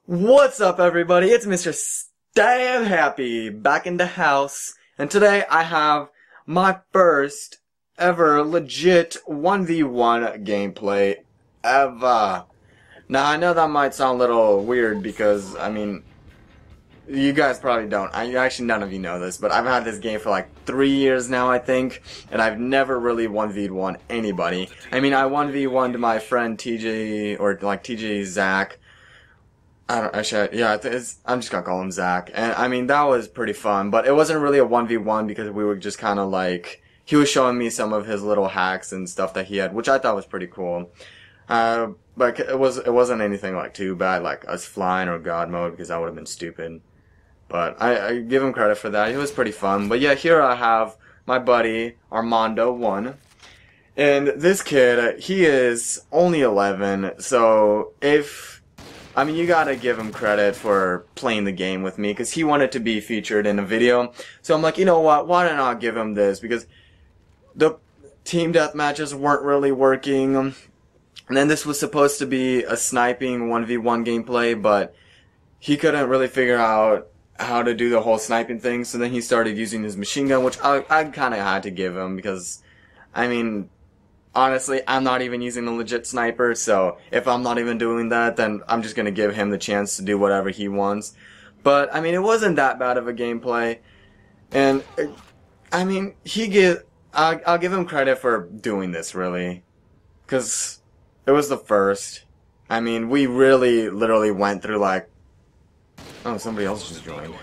What's up, everybody? It's Mr.StabHappy back in the house, and today I have my first ever legit 1v1 gameplay ever. Now, I know that might sound a little weird because, you guys probably don't. Actually, none of you know this, but I've had this game for like 3 years now, I think, and I've never really 1v1 anybody. I 1v1'd my friend TJ, or like TJ Zach. I'm just gonna call him Zach. And that was pretty fun, but it wasn't really a 1v1 because we were just kinda like, he was showing me some of his little hacks and stuff that he had, which I thought was pretty cool. But it wasn't anything like too bad, like us flying or God mode, because that would have been stupid. But I give him credit for that. It was pretty fun. But yeah, here I have my buddy, Armondo1. And this kid, he is only 11, so you gotta give him credit for playing the game with me, because he wanted to be featured in a video. So I'm like, you know what, why don't I give him this? Because the team deathmatches weren't really working. And then this was supposed to be a sniping 1v1 gameplay, but he couldn't really figure out how to do the whole sniping thing. So then he started using his machine gun, which I kinda had to give him, because, honestly, I'm not even using a legit sniper, so if I'm not even doing that, then I'm just gonna give him the chance to do whatever he wants. But, it wasn't that bad of a gameplay. And, I'll give him credit for doing this, really. Because it was the first. We really, literally went through, like... Oh, somebody else just joined.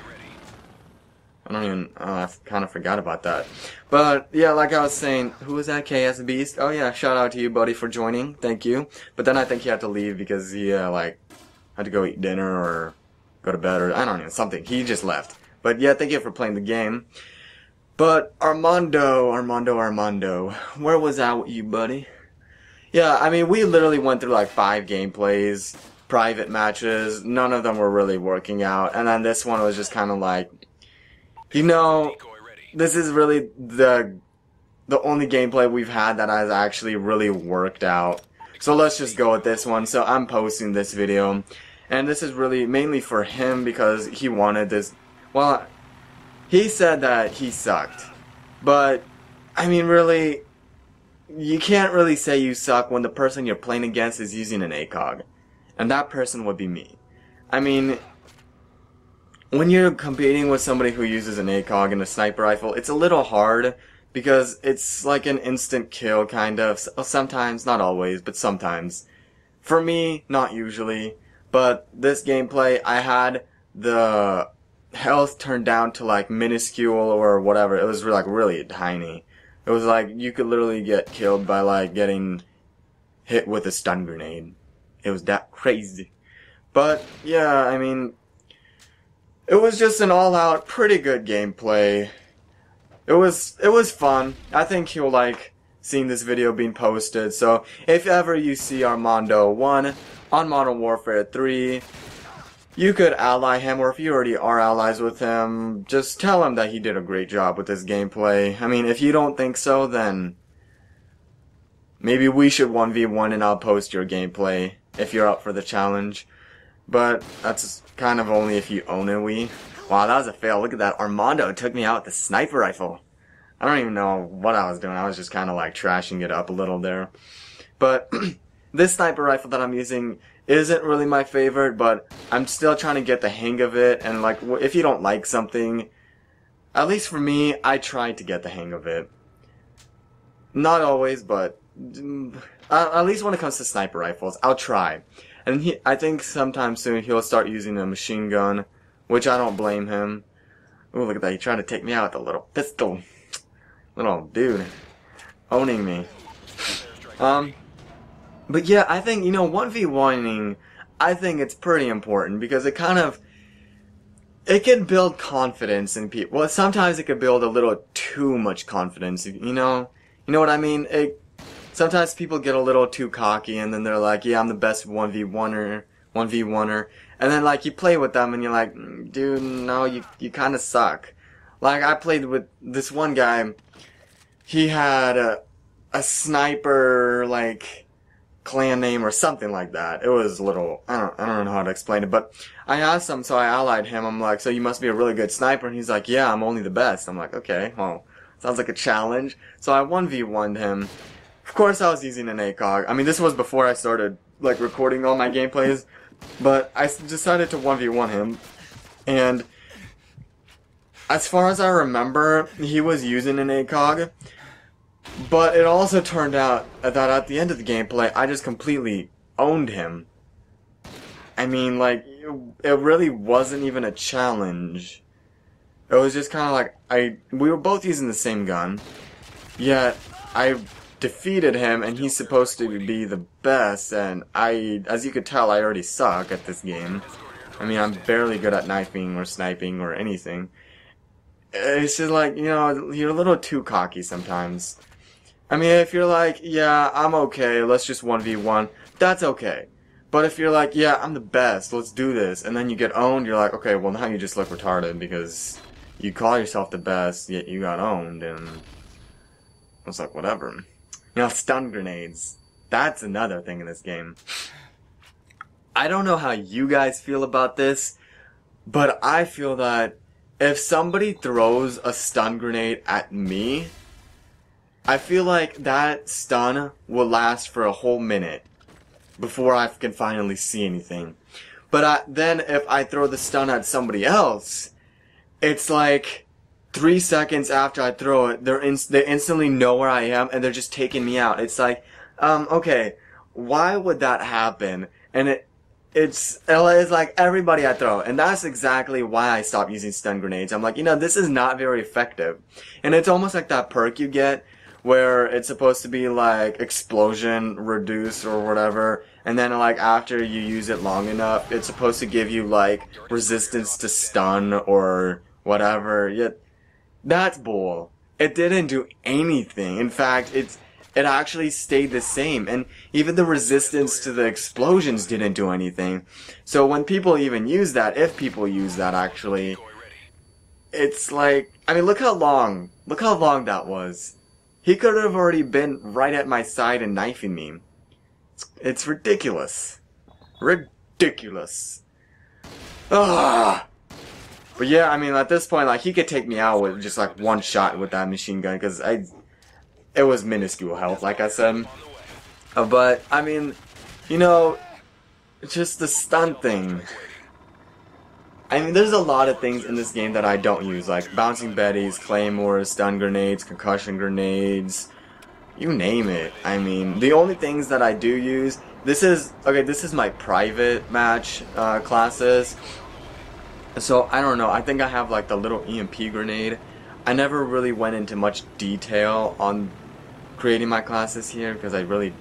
I kind of forgot about that. But, yeah, like I was saying, who was that, KS Beast? Oh yeah, shout out to you, buddy, for joining. Thank you. But then I think he had to leave because he, had to go eat dinner or go to bed or, I don't know, something. He just left. But yeah, thank you for playing the game. But, Armando, where was I with you, buddy? Yeah, we literally went through like 5 gameplays, private matches. None of them were really working out. And then this one was just kind of like... this is really the only gameplay we've had that has actually really worked out. So let's just go with this one. So I'm posting this video, and this is really mainly for him because he wanted this. Well, he said that he sucked, but really, you can't really say you suck when the person you're playing against is using an ACOG, and that person would be me. When you're competing with somebody who uses an ACOG and a sniper rifle, it's a little hard because it's like an instant kill, kind of. Sometimes, not always, but sometimes. For me, not usually. But this gameplay, I had the health turned down to like minuscule or whatever. It was like really tiny. It was like you could literally get killed by like getting hit with a stun grenade. It was that crazy. But yeah, it was just an all-out, pretty good gameplay. It was fun. I think he'll like seeing this video being posted. So if ever you see Armondo1 on Modern Warfare 3, you could ally him, or if you already are allies with him, just tell him that he did a great job with this gameplay. If you don't think so, then maybe we should 1v1 and I'll post your gameplay if you're up for the challenge. But that's kind of only if you own a Wii. Wow, that was a fail. Look at that. Armando took me out with the sniper rifle. I don't even know what I was doing. I was just kind of like trashing it up a little there. But this sniper rifle that I'm using isn't really my favorite, but I'm still trying to get the hang of it. And like, if you don't like something, at least for me, I try to get the hang of it. Not always, but at least when it comes to sniper rifles, I'll try. And I think sometime soon he'll start using a machine gun, which I don't blame him. Ooh, look at that. He's trying to take me out with a little pistol. Little dude. Owning me. But yeah, I think, 1v1ing, I think it's pretty important because it can build confidence in people. Well, sometimes it can build a little too much confidence, you know what I mean? Sometimes people get a little too cocky and then they're like, yeah, I'm the best 1v1er. And then like you play with them and you're like, dude, no, you kinda suck. Like I played with this one guy, he had a sniper, like, clan name or something like that. It was a little, I don't know how to explain it, but I asked him, so I allied him. I'm like, so you must be a really good sniper, and he's like, yeah, I'm only the best. I'm like, okay, well, sounds like a challenge. So I 1v1'd him. Of course I was using an ACOG. I mean, this was before I started, like, recording all my gameplays, but I decided to 1v1 him, and as far as I remember, he was using an ACOG. But it also turned out that at the end of the gameplay, I just completely owned him. I mean, like, it really wasn't even a challenge. It was just kind of like, we were both using the same gun, yet I defeated him, and he's supposed to be the best, and as you could tell, I already suck at this game. I mean, I'm barely good at knifing or sniping or anything. It's just like, you know, you're a little too cocky sometimes. I mean, if you're like, yeah, I'm okay, let's just 1v1, that's okay. But if you're like, yeah, I'm the best, let's do this, and then you get owned, you're like, okay, well now you just look retarded because you call yourself the best, yet you got owned, and it's like, whatever. You know, stun grenades. That's another thing in this game. I don't know how you guys feel about this, but I feel that if somebody throws a stun grenade at me, I feel like that stun will last for a whole minute before I can finally see anything. But then if I throw the stun at somebody else, it's like 3 seconds after I throw it, they instantly know where I am and they're just taking me out. It's like, okay, why would that happen? And it's like everybody I throw, and that's exactly why I stopped using stun grenades. I'm like, you know, this is not very effective. And it's almost like that perk you get where it's supposed to be like explosion reduce or whatever, and then like after you use it long enough, it's supposed to give you like resistance to stun or whatever. Yet that's bull. It didn't do anything. In fact, it actually stayed the same, and even the resistance to the explosions didn't do anything. So when people even use that, if people use that actually, it's like, I mean, look how long that was. He could have already been right at my side and knifing me. It's ridiculous. Ridiculous. Ah. But yeah, I mean, at this point, like, he could take me out with just like one shot with that machine gun, because it was minuscule health, like I said. But, I mean, you know, just the stun thing. I mean, there's a lot of things in this game that I don't use, like bouncing betties, claymores, stun grenades, concussion grenades, you name it. I mean, the only things that I do use, this is my private match classes. So, I don't know, I think I have like the little EMP grenade. I never really went into much detail on creating my classes here because I really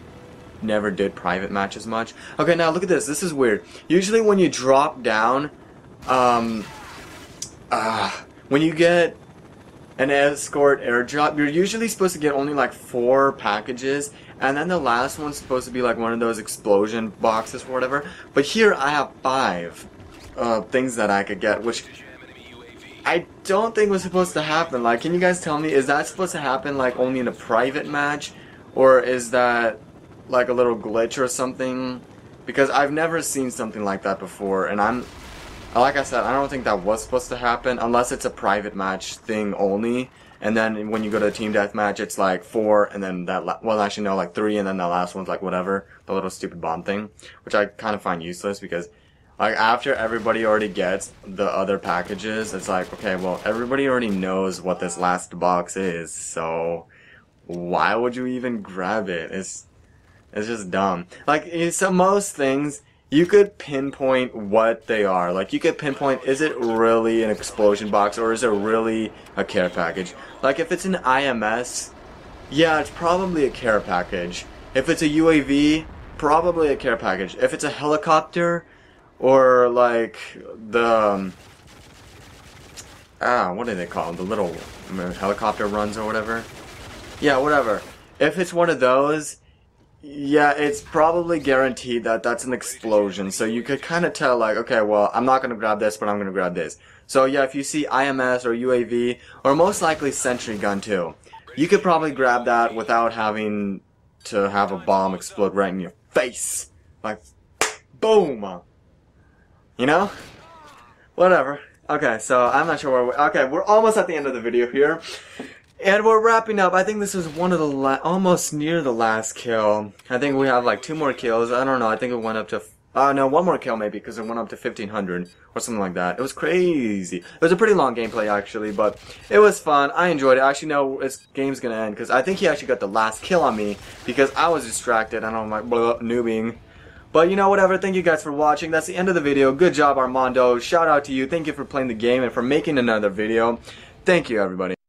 never did private matches much. Okay, now look at this. This is weird. Usually when you drop down, when you get an escort airdrop, you're usually supposed to get only like 4 packages, and then the last one's supposed to be like one of those explosion boxes or whatever. But here I have 5 things that I could get, which I don't think was supposed to happen. Like, can you guys tell me, is that supposed to happen like only in a private match, or is that like a little glitch or something? Because I've never seen something like that before, and like I said, I don't think that was supposed to happen unless it's a private match thing only. And then when you go to a team deathmatch, it's like 4, and then well, actually no, like 3, and then the last one's like whatever, the little stupid bomb thing, which I kind of find useless because like after everybody already gets the other packages, it's like, okay, well, everybody already knows what this last box is, so why would you even grab it? It's just dumb. Like, so most things, you could pinpoint what they are. Like, you could pinpoint, is it really an explosion box, or is it really a care package? Like, if it's an IMS, yeah, it's probably a care package. If it's a UAV, probably a care package. If it's a helicopter, or like the, what do they call them? The little helicopter runs or whatever? Yeah, whatever. If it's one of those, yeah, it's probably guaranteed that that's an explosion. So you could kind of tell, like, okay, well, I'm not going to grab this, but I'm going to grab this. So yeah, if you see IMS or UAV, or most likely sentry gun too, you could probably grab that without having to have a bomb explode right in your face. Like, boom. You know? Whatever. Okay, so I'm not sure where okay, we're almost at the end of the video here. And we're wrapping up. I think this is one of the almost near the last kill. I think we have like 2 more kills. I don't know. I think it went up to no, 1 more kill maybe, because it went up to 1500 or something like that. It was crazy. It was a pretty long gameplay actually, but it was fun. I enjoyed it. I actually know this game's gonna end because I think he actually got the last kill on me because I was distracted and I'm like noobing. But you know, whatever. Thank you guys for watching. That's the end of the video. Good job, Armando. Shout out to you. Thank you for playing the game and for making another video. Thank you, everybody.